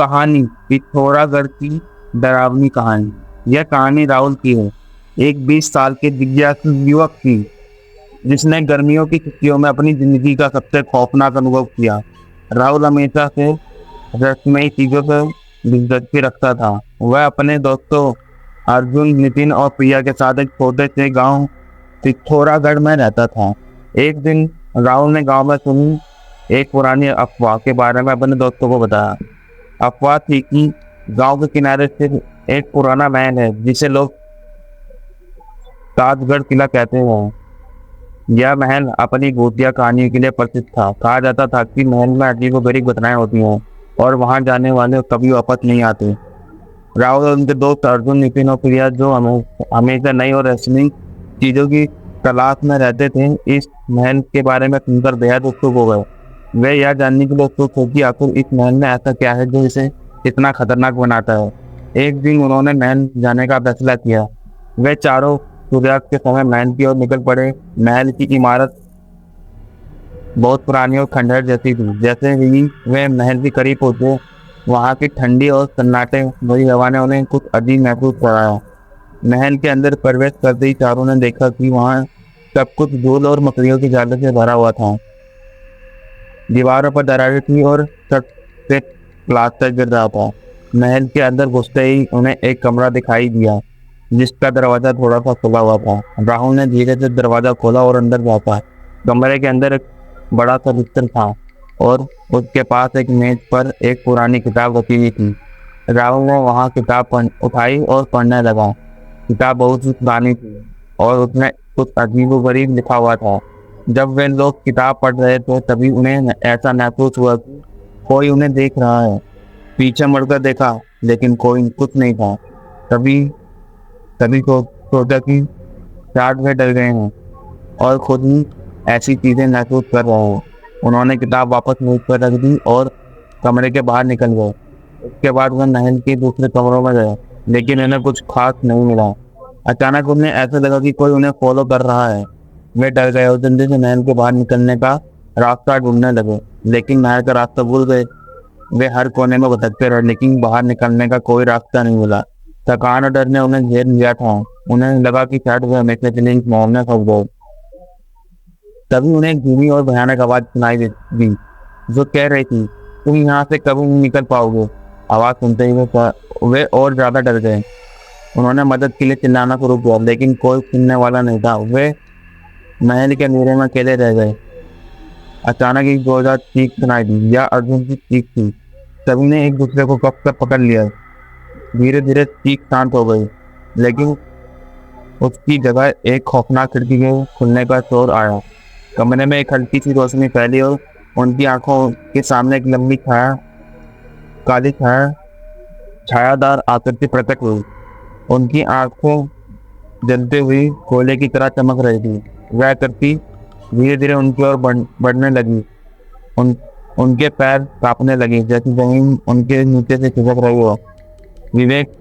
कहानी पिथौरागढ़ की डरावनी कहानी। यह कहानी राहुल की है, एक 20 साल के जिज्ञासु युवक की जिसने गर्मियों की छुट्टियों में अपनी जिंदगी का सबसे खौफनाक अनुभव किया। राहुल हमेशा से रहस्यमयी चीजों से दिलचस्पी रखता था। वह अपने दोस्तों अर्जुन, नितिन और प्रिया के साथ एक छोटे से गांव पिथौरागढ़ में रहता था। एक दिन राहुल ने गांव में सुनी एक पुरानी अफवाह के बारे में अपने दोस्तों को बताया। अफवाह थी कि गांव के किनारे स्थित एक पुराना महल है जिसे लोग ताजगढ़ किला कहते हैं। यह महल अपनी भूतिया कहानियों के लिए प्रसिद्ध था। कहा जाता था कि महल में अजीबोगरीब घटनाएं होती हैं और वहां जाने वाले कभी वापस नहीं आते। राहुल और उनके दोस्त अर्जुन, नितिन और प्रिया जो हमेशा नई और रहस्यमयी चीजों की तलाश में रहते थे, इस महल के बारे में सुनकर बेहद उत्सुक हो गए। वे यह जानने के लिए उत्सुक थे कि आखिर इस महल में ऐसा क्या है जो इसे इतना खतरनाक बनाता है। एक दिन उन्होंने महल जाने का फैसला किया। वे चारों सूर्यास्त के समय महल की ओर निकल पड़े। महल की इमारत बहुत पुरानी और खंडहर जैसी थी। जैसे ही वे महल के करीब पहुंचे, वहां की ठंडी और सन्नाटे भरी हवा ने उन्हें कुछ अजीब महसूस कराया। महल के अंदर प्रवेश करते ही चारों ने देखा कि वहां सब कुछ धूल और मकड़ियों की जाल से भरा हुआ था। दीवारों पर दरारें थी और छत से प्लास्टर गिर रहा था। महल के अंदर घुसते ही उन्हें एक कमरा दिखाई दिया जिसका दरवाजा थोड़ा सा खुला हुआ था। राहुल ने धीरे से दरवाजा खोला और अंदर झांका। कमरे के अंदर एक बड़ा सा बिस्तर था और उसके पास एक मेज पर एक पुरानी किताब रखी हुई थी। राहुल ने वहां किताब उठाई और पढ़ने लगा। किताब बहुत ही पुरानी थी और उसमें कुछ अजीबोगरीब लिखा हुआ था। जब वे लोग किताब पढ़ रहे थे तभी उन्हें ऐसा महसूस हुआ कि कोई उन्हें देख रहा है। पीछे मुड़कर देखा लेकिन कोई कुछ नहीं था। तभी तभी को सोचा कि शायद वे डर गए हैं और खुद ही ऐसी चीजें महसूस कर रहे हैं। उन्होंने किताब वापस मेज पर रख दी और कमरे के बाहर निकल गए। उसके बाद वह महल के दूसरे कमरों में गए लेकिन उन्हें कुछ खास नहीं मिला। अचानक उन्हें ऐसा लगा कि कोई उन्हें फॉलो कर रहा है। वे डर गए और जल्दी से महल के बाहर निकलने का रास्ता ढूंढने लगे, लेकिन महल का रास्ता भूल गए। वे हर कोने में भटकते रहे लेकिन बाहर निकलने का कोई रास्ता नहीं मिला। थकान और डर ने उन्हें घेर लिया था। उन्हें लगा कि शायद वे हमेशा के लिए इस माहौल में फंस गए। तभी उन्हें एक धीमी और भयानक आवाज सुनाई दी जो कह रही थी, तुम यहाँ से कभी नहीं निकल पाओगे। आवाज सुनते ही वे और ज्यादा डर गए। उन्होंने मदद के लिए चिल्लाना शुरू किया लेकिन कोई सुनने वाला नहीं था। वे महल के अंधेरे में अकेले रह गए। अचानक एक जोरदार चीख सुनाई दी। यह अर्जुन की चीख थी। सभी ने एक दूसरे को कस पकड़ लिया। धीरे धीरे चीख शांत हो गई लेकिन उसकी जगह एक खौफनाक खिड़की के खुलने का शोर आया। कमरे में एक हल्की सी रोशनी फैली और उनकी आंखों के सामने एक लंबी काली छायादार आकृति प्रकट हुई। उनकी आंखों जलते हुई कोयले की तरह चमक रही थी। वह आकृति धीरे धीरे उनकी ओर बढ़ने लगी। उनके पैर कांपने लगे जैसे जमीन उनके नीचे से खिसक रही हो। विवेक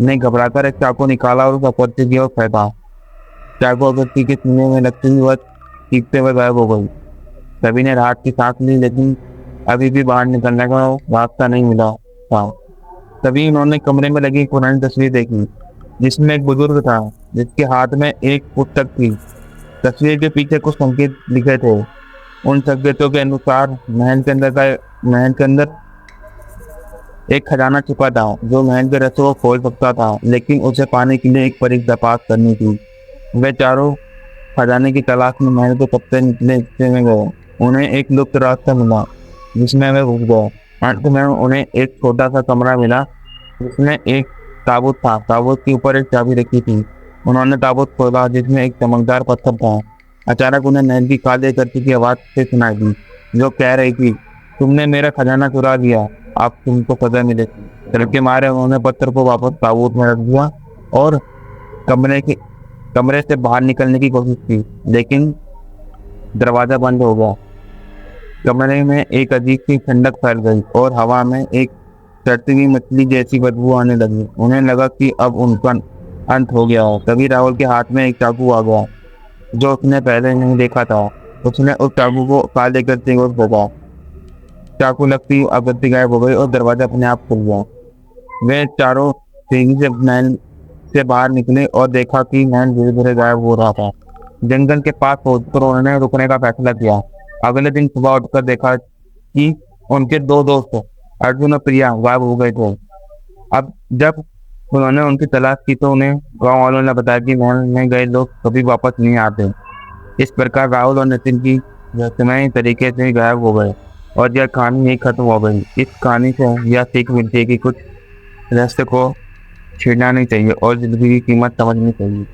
ने घबराकर एक चाकू निकाला और उस आकृति की ओर फेंका। चाकू आकृति के सीने में लगते ही वह चीखते हुए गायब हो गई। सभी ने राहत की सांस ली लेकिन अभी भी बाहर निकलने का रास्ता नहीं मिला था। तभी उन्होंने कमरे में लगी एक पुरानी तस्वीर देखी जिसमें एक बुजुर्ग था जिसके हाथ में एक पुस्तक थी। तस्वीर के पीछे कुछ संकेत लिखे थे। उन संकेतों के अनुसार महल के अंदर एक खजाना छुपा था जो महल के रहस्यों को खोल सकता था, लेकिन उसे पाने के लिए एक परीक्षा पास करनी थी। वे चारों खजाने की तलाश में महल के सबसे निचले हिस्से में गए। उन्हें एक लुप्त रास्ता मिला जिसमें वे घुस गए। अंत में उन्हें एक छोटा सा कमरा मिला जिसमें एक ताबूत था। ताबूत के ऊपर एक चाबी रखी थी। उन्होंने ताबूत खोला जिसमें एक चमकदार पत्थर था। अचानक उन्हें महल की काले करती की आवाज से सुनाई दी जो कह रही थी, तुमने मेरा खजाना चुरा लिया, अब तुमको सजा मिलेगी। डर के मारे उन्होंने पत्थर को वापस ताबूत में रख दिया और कमरे से बाहर निकलने की कोशिश की लेकिन दरवाजा बंद हो गया। कमरे में एक अजीब सी ठंडक फैल गई और हवा में एक तैरती हुई मछली जैसी बदबू आने लगी। उन्हें लगा कि अब उनका अंत हो गया है। तभी राहुल के हाथ में एक चाकू आ गया जो उसने पहले नहीं देखा था। उसने उस चाकू को काले करते हुए भोगा। चाकू लगती आकृति गायब हो गई और दरवाजा अपने आप खुल गया। वे चारों तेजी से महल से बाहर निकले और देखा कि महल धीरे धीरे गायब हो रहा था। जंगल के पास पहुंचकर उन्होंने रुकने का फैसला किया। अगले दिन सुबह उठकर देखा कि उनके दो दोस्त अर्जुन और प्रिया गायब हो गए थे। अब जब उन्होंने उनकी तलाश की तो उन्हें गांव वालों ने बताया कि महल में गए लोग कभी वापस नहीं आते। इस प्रकार राहुल और नितिन की रहस्यमय तरीके से गायब हो गए और यह कहानी यही खत्म हो गई। इस कहानी से यह सीख मिलती है कि कुछ रहस्य को छेड़ना नहीं चाहिए और जिंदगी की कीमत समझनी चाहिए।